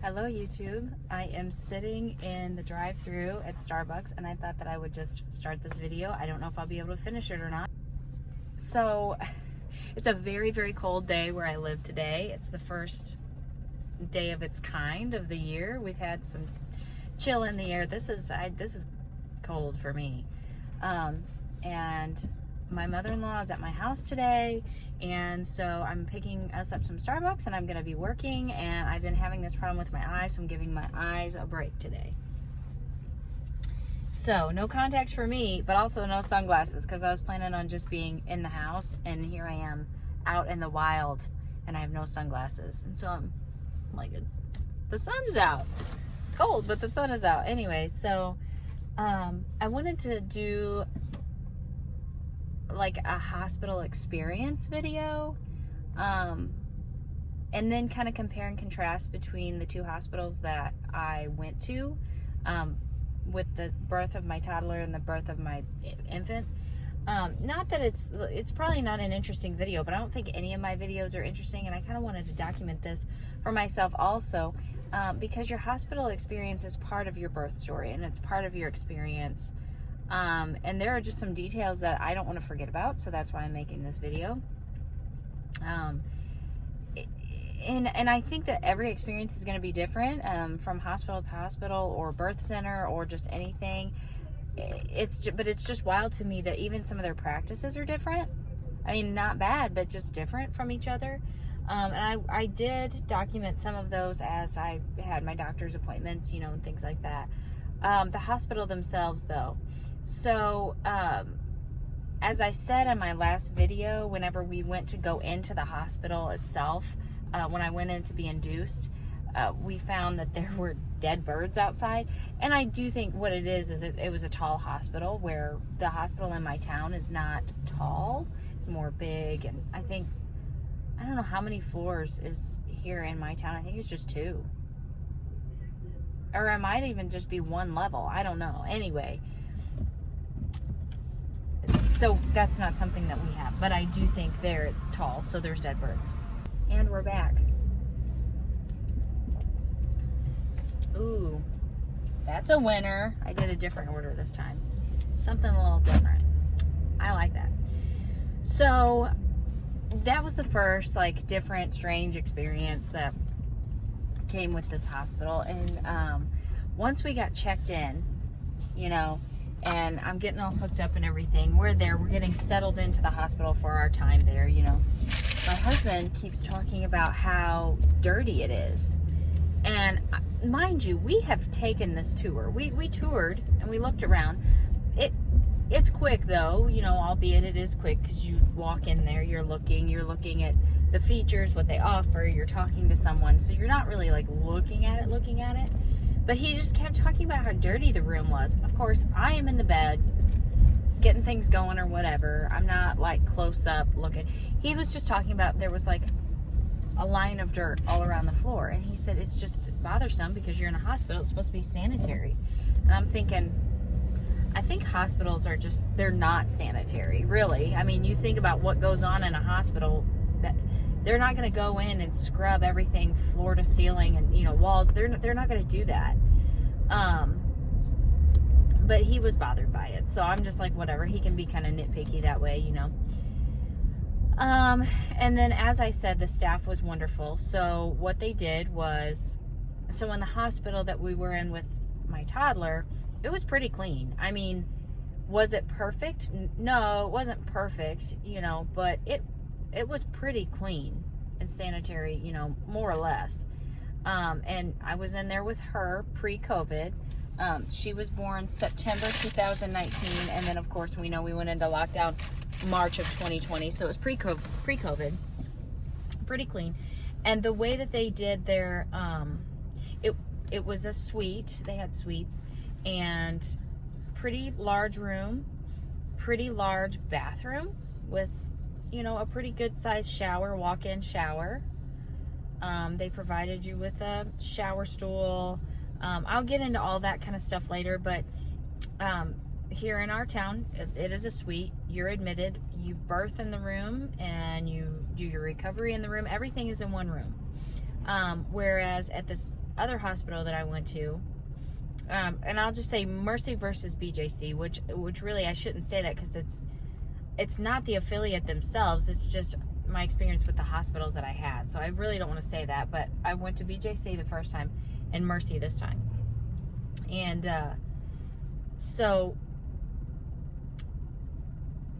Hello YouTube. I am sitting in the drive-thru at Starbucks and I thought that I would just start this video. I don't know if I'll be able to finish it or not. So it's a very, very cold day where I live today. It's the first day of its kind of the year. We've had some chill in the air. This is cold for me. And my mother-in-law is at my house today, and so I'm picking us up some Starbucks and I'm gonna be working, and I've been having this problem with my eyes, so I'm giving my eyes a break today. So no contacts for me, but also no sunglasses, because I was planning on just being in the house, and here I am out in the wild and I have no sunglasses. And so I'm like, the sun's out. It's cold, but the sun is out anyway. So I wanted to do like a hospital experience video, and then kind of compare and contrast between the two hospitals that I went to, with the birth of my toddler and the birth of my infant. Not that it's probably not an interesting video, but I don't think any of my videos are interesting, and I kind of wanted to document this for myself also, because your hospital experience is part of your birth story, and it's part of your experience. And there are just some details that I don't want to forget about, so that's why I'm making this video. And I think that every experience is going to be different, from hospital to hospital or birth center or just anything. But it's just wild to me that even some of their practices are different. I mean, not bad, but just different from each other. And I did document some of those as I had my doctor's appointments, you know, and things like that. The hospital themselves, though. So, as I said in my last video, whenever we went to go into the hospital itself, when I went in to be induced, we found that there were dead birds outside. And I do think what it is it was a tall hospital, where the hospital in my town is not tall. It's more big. And I don't know how many floors is here in my town. I think it's just 2. Or it might even just be 1 level. I don't know. Anyway, so that's not something that we have. But I do think there it's tall, so there's dead birds. And we're back. Ooh, that's a winner. I did a different order this time. Something a little different. I like that. So that was the first, like, different, strange experience that came with this hospital. And once we got checked in, you know, and I'm getting all hooked up and everything, we're getting settled into the hospital for our time there, you know. My husband keeps talking about how dirty it is. And mind you, we have taken this tour. We toured and we looked around. It's quick though, you know, albeit it is quick, because you walk in there, you're looking at the features, what they offer, you're talking to someone, so you're not really like looking at it. But he just kept talking about how dirty the room was. Of course, I am in the bed getting things going or whatever. I'm not like close up looking. He was just talking about there was like a line of dirt all around the floor, and he said it's just bothersome because you're in a hospital. It's supposed to be sanitary. And I'm thinking, I think hospitals are just, they're not sanitary, really. I mean, you think about what goes on in a hospital, that they're not going to go in and scrub everything floor to ceiling and, you know, walls. They're not going to do that. But he was bothered by it. So I'm just like, whatever. He can be kind of nitpicky that way, you know. And then, as I said, the staff was wonderful. So what they did was, so in the hospital that we were in with my toddler, it was pretty clean. I mean, was it perfect? No, it wasn't perfect, you know, but it was pretty clean and sanitary, you know, more or less. And I was in there with her pre-COVID. She was born September 2019, and then of course we know we went into lockdown March of 2020, so it was pre-COVID. Pretty clean. And the way that they did their, it was a suite. They had suites, and pretty large room, pretty large bathroom with, you know, a pretty good sized shower, walk-in shower. They provided you with a shower stool. I'll get into all that kind of stuff later, but here in our town, it is a suite. You're admitted, you birth in the room, and you do your recovery in the room. Everything is in one room. Whereas at this other hospital that I went to, and I'll just say Mercy versus BJC, which really I shouldn't say that because it's not the affiliate themselves. It's just my experience with the hospitals that I had. So I really don't want to say that, but I went to BJC the first time and Mercy this time. And so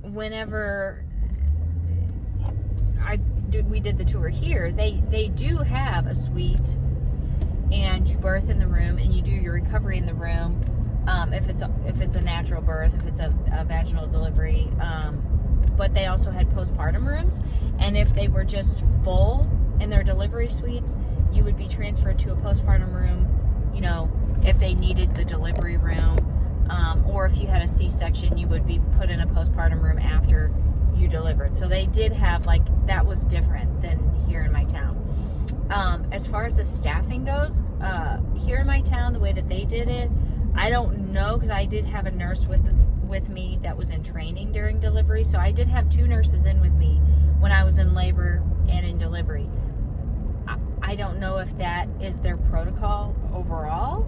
whenever we did the tour here, they do have a suite, and you birth in the room, and you do your recovery in the room. If it's a natural birth, if it's a vaginal delivery, but they also had postpartum rooms, and if they were just full in their delivery suites, you would be transferred to a postpartum room, you know, if they needed the delivery room, or if you had a C-section, you would be put in a postpartum room after you delivered. So they did have, like, that was different than here in my town. As far as the staffing goes, here in my town, the way that they did it, I don't know, because I did have a nurse with me that was in training during delivery. So I did have 2 nurses in with me when I was in labor and in delivery. I don't know if that is their protocol overall,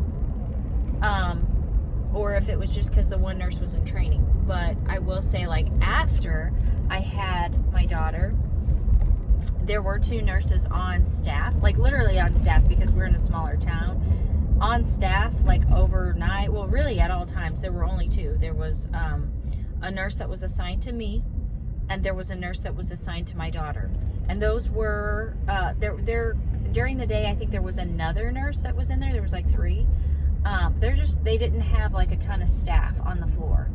or if it was just because the one nurse was in training. But I will say, like, after I had my daughter, there were 2 nurses on staff, like literally on staff, because we're in a smaller town. On staff, like overnight, well, really at all times, there were only 2. There was a nurse that was assigned to me, and there was a nurse that was assigned to my daughter. And those were, during the day, I think there was another nurse that was in there. There was like 3. They didn't have like a ton of staff on the floor.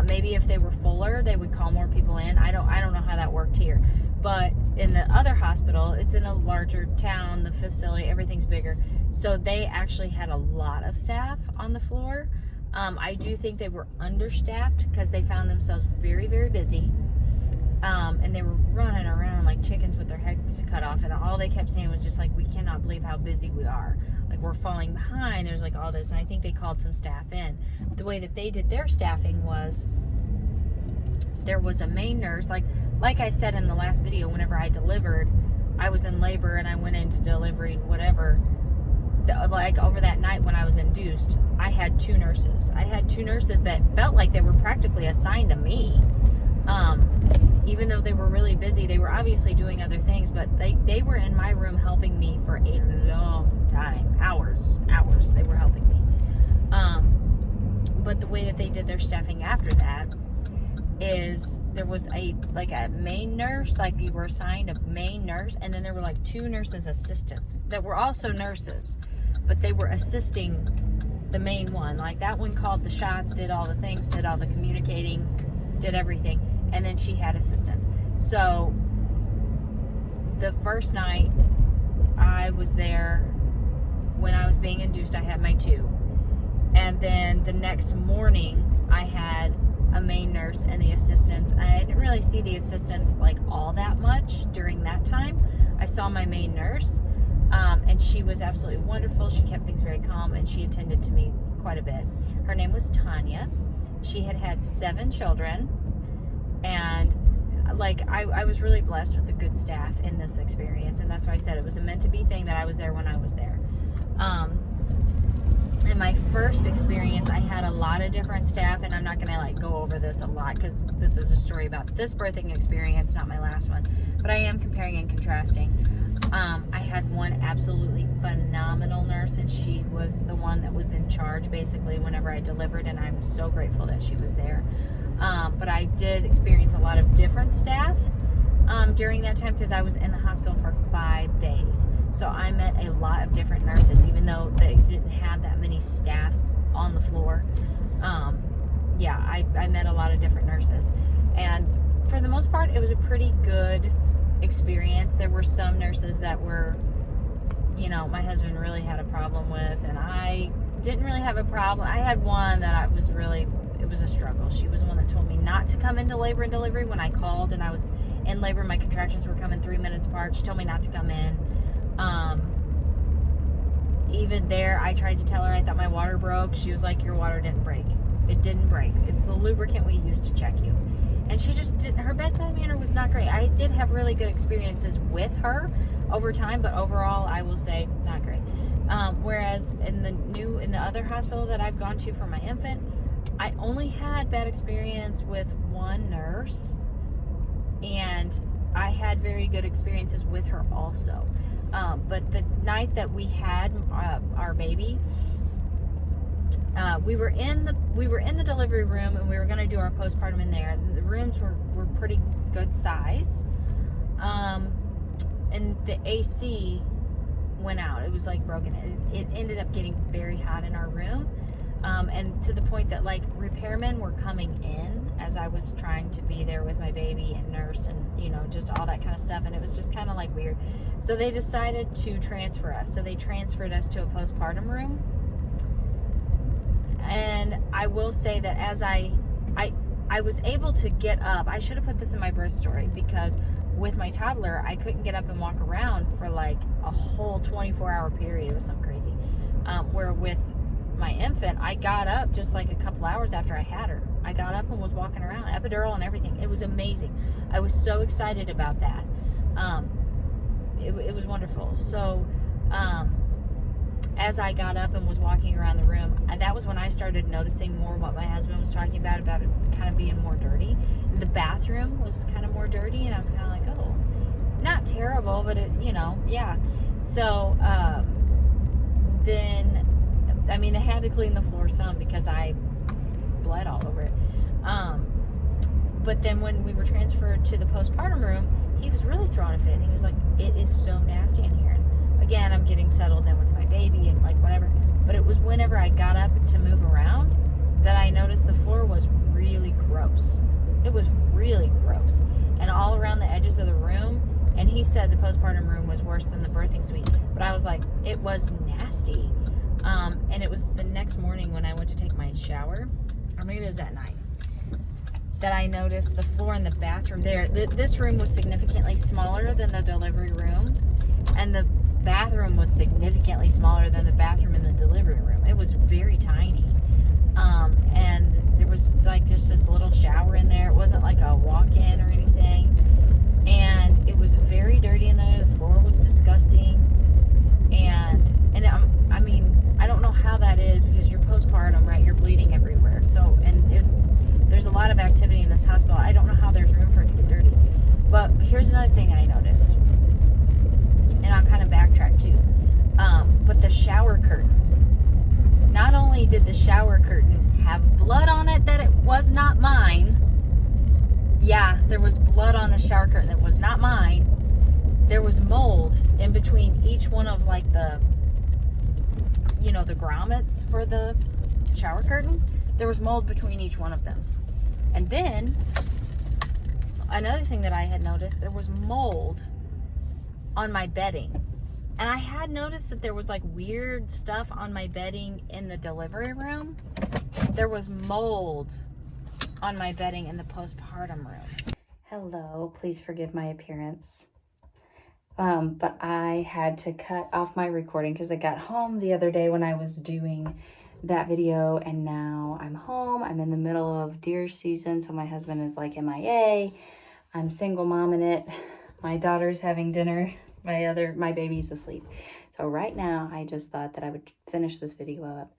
Maybe if they were fuller, they would call more people in. I don't know how that worked here. But in the other hospital, it's in a larger town, the facility, everything's bigger. So they actually had a lot of staff on the floor. I do think they were understaffed because they found themselves very, very busy. And they were running around like chickens with their heads cut off. And all they kept saying was just like, we cannot believe how busy we are. Like, we're falling behind. There's like all this. And I think they called some staff in. The way that they did their staffing was, there was a main nurse, like I said in the last video, whenever I delivered, I was in labor and I went into delivery and whatever. Like over that night when I was induced, I had 2 nurses. I had 2 nurses that felt like they were practically assigned to me. Even though they were really busy, they were obviously doing other things, but they were in my room helping me for a long time. Hours they were helping me. But the way that they did their staffing after that is there was a main nurse, like you were assigned a main nurse, and then there were like 2 nurses assistants that were also nurses, but they were assisting the main one. Like, that one called the shots, did all the things, did all the communicating, did everything, and then she had assistants. So the first night I was there, when I was being induced, I had my 2, and then the next morning I had a main nurse and the assistants. I didn't really see the assistants like all that much during that time. I saw my main nurse, and she was absolutely wonderful. She kept things very calm, and she attended to me quite a bit. Her name was Tanya. She had 7 children, and like I was really blessed with the good staff in this experience, and that's why I said it was a meant to be thing that I was there when I was there. In my first experience, I had a lot of different staff, and I'm not going to like go over this a lot because this is a story about this birthing experience, not my last one, but I am comparing and contrasting. I had one absolutely phenomenal nurse, and she was the one that was in charge basically whenever I delivered, and I'm so grateful that she was there. But I did experience a lot of different staff during that time because I was in the hospital for 5 days. So I met a lot of different nurses, even though they didn't have that many staff on the floor. I met a lot of different nurses. And for the most part, it was a pretty good experience. There were some nurses that were, my husband really had a problem with, and I didn't really have a problem. I had one that it was a struggle. She was the one that told me not to come into labor and delivery when I called and I was in labor. My contractions were coming 3 minutes apart. She told me not to come in. Even there, I tried to tell her I thought my water broke. She was like, your water didn't break. It didn't break. It's the lubricant we use to check you. And she just didn't, her bedside manner was not great. I did have really good experiences with her over time, but overall, I will say, not great. because in the other hospital that I've gone to for my infant, I only had bad experience with one nurse, and I had very good experiences with her also. But the night that we had our baby, we were in the delivery room, and we were going to do our postpartum in there. The rooms were pretty good size, and the AC went out. It was like broken. It ended up getting very hot in our room, and to the point that like repairmen were coming in as I was trying to be there with my baby and nurse and just all that kind of stuff, and it was just kind of like weird. So they decided to transfer us. So they transferred us to a postpartum room. And I will say that as I was able to get up. I should have put this in my birth story, because with my toddler, I couldn't get up and walk around for like a whole 24-hour period. It was something crazy. Where with my infant, I got up just like a couple hours after I had her. I got up and was walking around, epidural and everything. It was amazing. I was so excited about that. It was wonderful. So, as I got up and was walking around the room, that was when I started noticing more what my husband was talking about it kind of being more dirty. The bathroom was kind of more dirty, and I was kind of like, oh, not terrible, but it, yeah. So, then, I mean, they had to clean the floor some because I bled all over it. But then when we were transferred to the postpartum room, he was really throwing a fit, and he was like, it is so nasty in here. And again, I'm getting settled in with my baby and like whatever, but it was whenever I got up to move around that I noticed the floor was really gross. It was really gross, and all around the edges of the room. And he said the postpartum room was worse than the birthing suite, but I was like, it was nasty. And it was the next morning when I went to take my shower, or maybe it was that night, that I noticed the floor in the bathroom there. This room was significantly smaller than the delivery room, and the bathroom was significantly smaller than the bathroom in the delivery room. It was very tiny. And there was like just this little shower in there. It wasn't like a walk-in or anything. And it was very dirty in there. The floor was disgusting. And I mean, I don't know how that is, because you're postpartum, right? You're bleeding everywhere. So, there's a lot of activity in this hospital. I don't know how there's room for it to get dirty. But here's another thing I noticed. And I'll kind of backtrack too. But the shower curtain. Not only did the shower curtain have blood on it that it was not mine. Yeah, there was blood on the shower curtain that was not mine. There was mold in between each one of like the grommets for the shower curtain. There was mold between each one of them. And then another thing that I had noticed, there was mold on my bedding. And I had noticed that there was like weird stuff on my bedding in the delivery room. There was mold on my bedding in the postpartum room. Hello, please forgive my appearance. But I had to cut off my recording because I got home the other day when I was doing that video, and now I'm home. I'm in the middle of deer season, so my husband is like MIA. I'm single mom in it. My daughter's having dinner. My baby's asleep. So right now, I just thought that I would finish this video up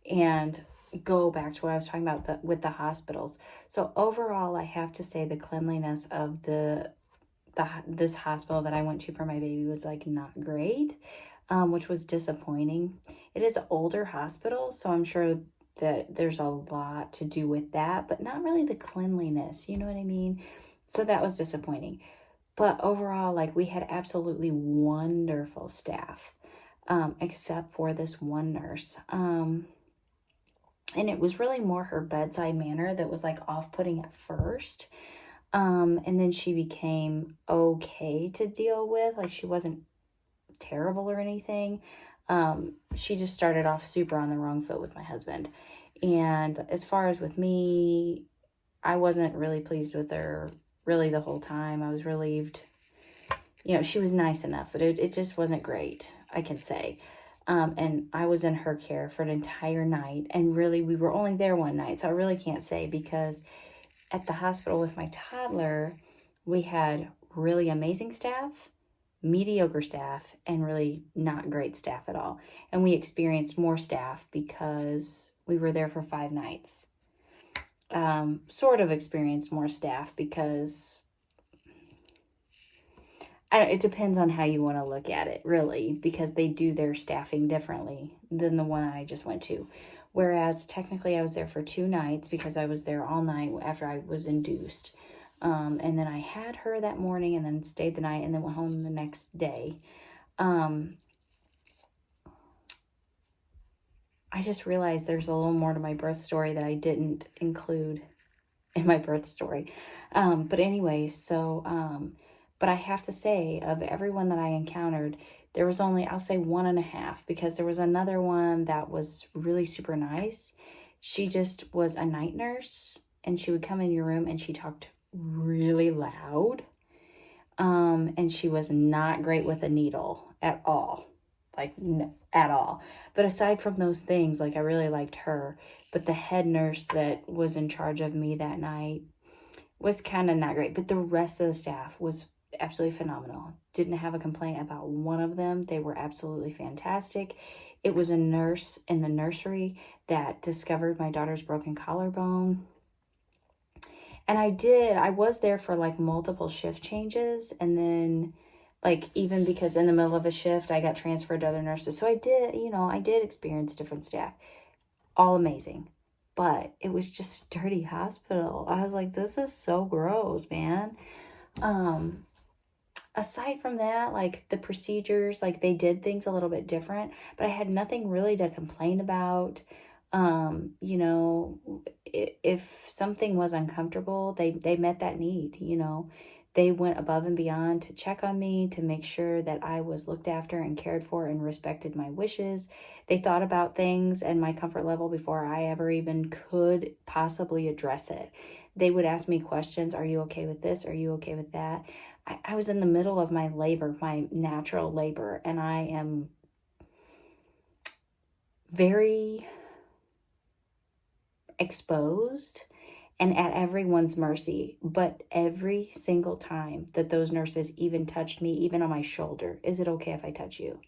and go back to what I was talking about with the hospitals. So overall, I have to say the cleanliness of this hospital that I went to for my baby was like not great, which was disappointing. It is an older hospital, so I'm sure that there's a lot to do with that, but not really the cleanliness, you know what I mean? So that was disappointing. But overall, like, we had absolutely wonderful staff, except for this one nurse. And it was really more her bedside manner that was like off-putting at first. And then she became okay to deal with. Like, she wasn't terrible or anything. She just started off super on the wrong foot with my husband. And as far as with me, I wasn't really pleased with her really the whole time. I was relieved. She was nice enough, but it just wasn't great, I can say. And I was in her care for an entire night. And really, we were only there one night. So I really can't say, because at the hospital with my toddler, we had really amazing staff, mediocre staff and really not great staff at all. And we experienced more staff because we were there for 5 nights. Sort of experienced more staff because it depends on how you want to look at it, really, because they do their staffing differently than the one I just went to. Whereas technically I was there for 2 nights because I was there all night after I was induced. And then I had her that morning and then stayed the night and then went home the next day. I just realized there's a little more to my birth story that I didn't include in my birth story. But anyway, but I have to say, of everyone that I encountered, there was only, I'll say 1.5, because there was another one that was really super nice. She just was a night nurse, and she would come in your room and she talked really loud. And she was not great with a needle at all. At all. But aside from those things, I really liked her. But the head nurse that was in charge of me that night was kind of not great. But the rest of the staff was absolutely phenomenal. Didn't have a complaint about one of them. They were absolutely fantastic. It was a nurse in the nursery that discovered my daughter's broken collarbone. And I was there for multiple shift changes, and then even because in the middle of a shift, I got transferred to other nurses. So I did experience different staff. All amazing. But it was just a dirty hospital. I was like, this is so gross, man. Aside from that, the procedures, they did things a little bit different, but I had nothing really to complain about. If something was uncomfortable, they met that need, They went above and beyond to check on me, to make sure that I was looked after and cared for and respected my wishes. They thought about things and my comfort level before I ever even could possibly address it. They would ask me questions. Are you okay with this? Are you okay with that? I was in the middle of my labor, my natural labor, and I am very exposed and at everyone's mercy. But every single time that those nurses even touched me, even on my shoulder, is it okay if I touch you?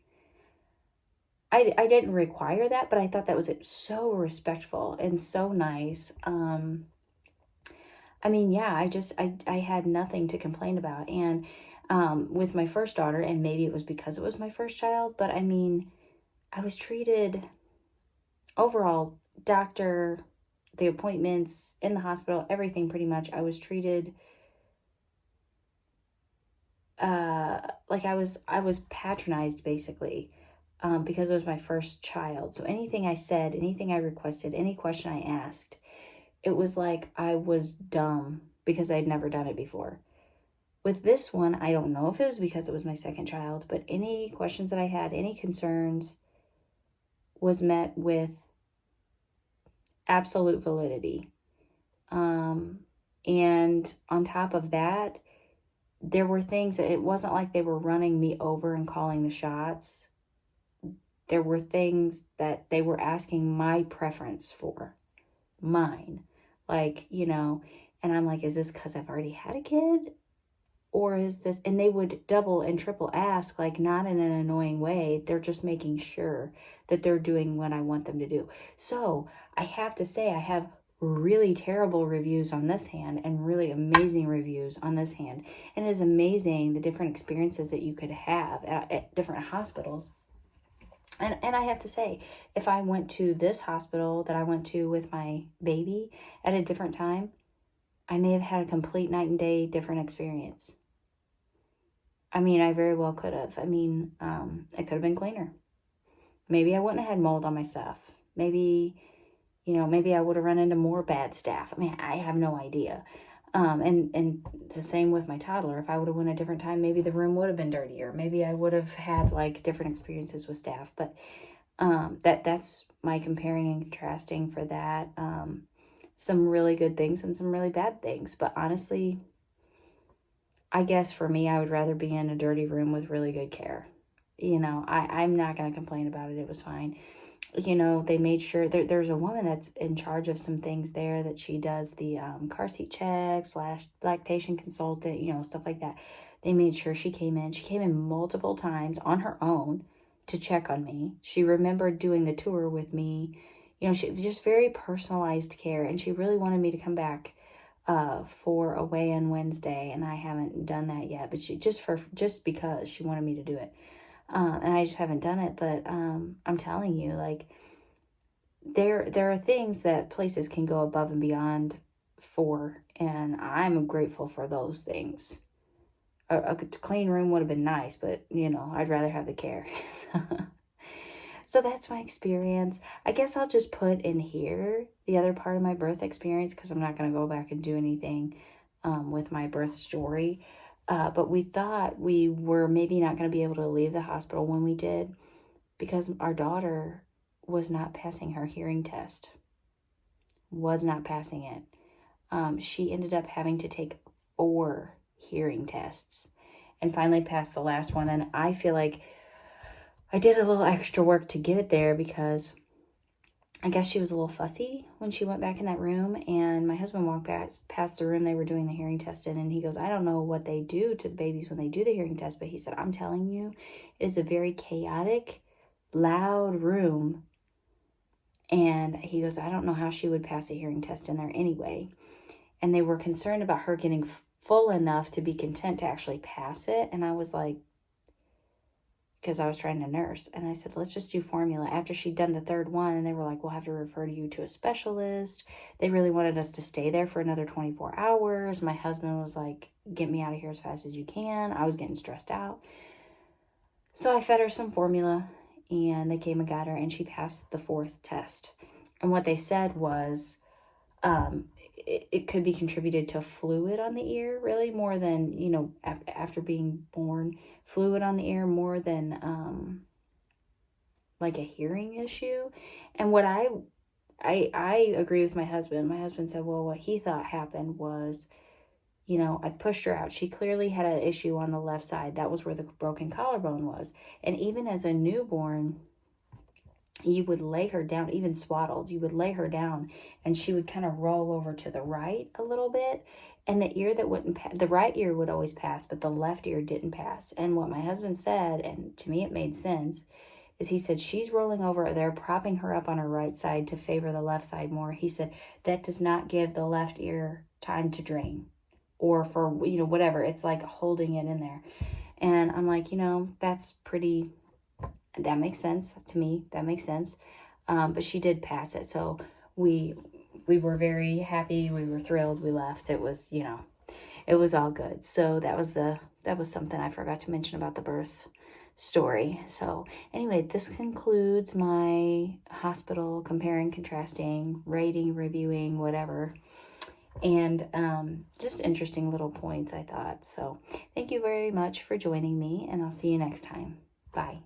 I didn't require that, but I thought that was so respectful and so nice. I had nothing to complain about. And with my first daughter, and maybe it was because it was my first child, but I was treated overall, doctor, the appointments in the hospital, everything pretty much. I was treated I was patronized basically, because it was my first child. So anything I said, anything I requested, any question I asked, it was like I was dumb because I'd never done it before. With this one, I don't know if it was because it was my second child, but any questions that I had, any concerns, was met with absolute validity. And on top of that, there were things that it wasn't like they were running me over and calling the shots. There were things that they were asking my preference for, mine. And I'm like, is this because I've already had a kid? Or is this, and they would double and triple ask, not in an annoying way. They're just making sure that they're doing what I want them to do. So I have to say, I have really terrible reviews on this hand and really amazing reviews on this hand. And it is amazing the different experiences that you could have at different hospitals. And I have to say, if I went to this hospital that I went to with my baby at a different time, I may have had a complete night and day different experience. I very well could have. It could have been cleaner. Maybe I wouldn't have had mold on my stuff. Maybe I would have run into more bad staff. I have no idea. And it's the same with my toddler. If I would have went a different time, maybe the room would have been dirtier. Maybe I would have had different experiences with staff. But that's my comparing and contrasting for that. Some really good things and some really bad things. But honestly, I guess for me, I would rather be in a dirty room with really good care. I'm not going to complain about it. It was fine. They made sure there's a woman that's in charge of some things there, that she does the car seat checks / lactation consultant, stuff like that. They made sure she came in. She came in multiple times on her own to check on me. She remembered doing the tour with me. You know, she just very personalized care, and she really wanted me to come back for a weigh-in Wednesday, and I haven't done that yet. But she just because she wanted me to do it, and I just haven't done it. But I'm telling you, like, there are things that places can go above and beyond for, and I'm grateful for those things. A clean room would have been nice, but you know, I'd rather have the care. So that's my experience. I guess I'll just put in here the other part of my birth experience, because I'm not going to go back and do anything with my birth story. But we thought we were maybe not going to be able to leave the hospital when we did, because our daughter was not passing her hearing test. Was not passing it. She ended up having to take 4 hearing tests and finally passed the last one. And I feel like I did a little extra work to get it there, because I guess she was a little fussy when she went back in that room. And my husband walked past the room they were doing the hearing test in, and he goes, I don't know what they do to the babies when they do the hearing test, but he said, I'm telling you, it is a very chaotic, loud room. And he goes, I don't know how she would pass a hearing test in there anyway. And they were concerned about her getting full enough to be content to actually pass it. And I was like, because I was trying to nurse, and I said, let's just do formula. After she'd done the 3rd one, and they were like, we'll have to refer you to a specialist. They really wanted us to stay there for another 24 hours. My husband was like, get me out of here as fast as you can. I was getting stressed out. So I fed her some formula, and they came and got her, and she passed the 4th test. And what they said was, it could be contributed to fluid on the ear, really, more than, you know, after being born, fluid on the ear more than like a hearing issue. And what I agree with my husband. My husband said, well, what he thought happened was, you know, I pushed her out. She clearly had an issue on the left side. That was where the broken collarbone was. And even as a newborn, you would lay her down, even swaddled, you would lay her down, and she would kind of roll over to the right a little bit. And the ear that wouldn't pass, the right ear would always pass, but the left ear didn't pass. And what my husband said, and to me it made sense, is he said, she's rolling over, they're propping her up on her right side to favor the left side more. He said, that does not give the left ear time to drain, or for, you know, whatever. It's like holding it in there. And I'm like, you know, that's pretty... that makes sense to me. That makes sense. But she did pass it. So we were very happy. We were thrilled. We left. It was, you know, it was all good. So that was something I forgot to mention about the birth story. So anyway, this concludes my hospital comparing, contrasting, rating, reviewing, whatever. And just interesting little points, I thought. So thank you very much for joining me, and I'll see you next time. Bye.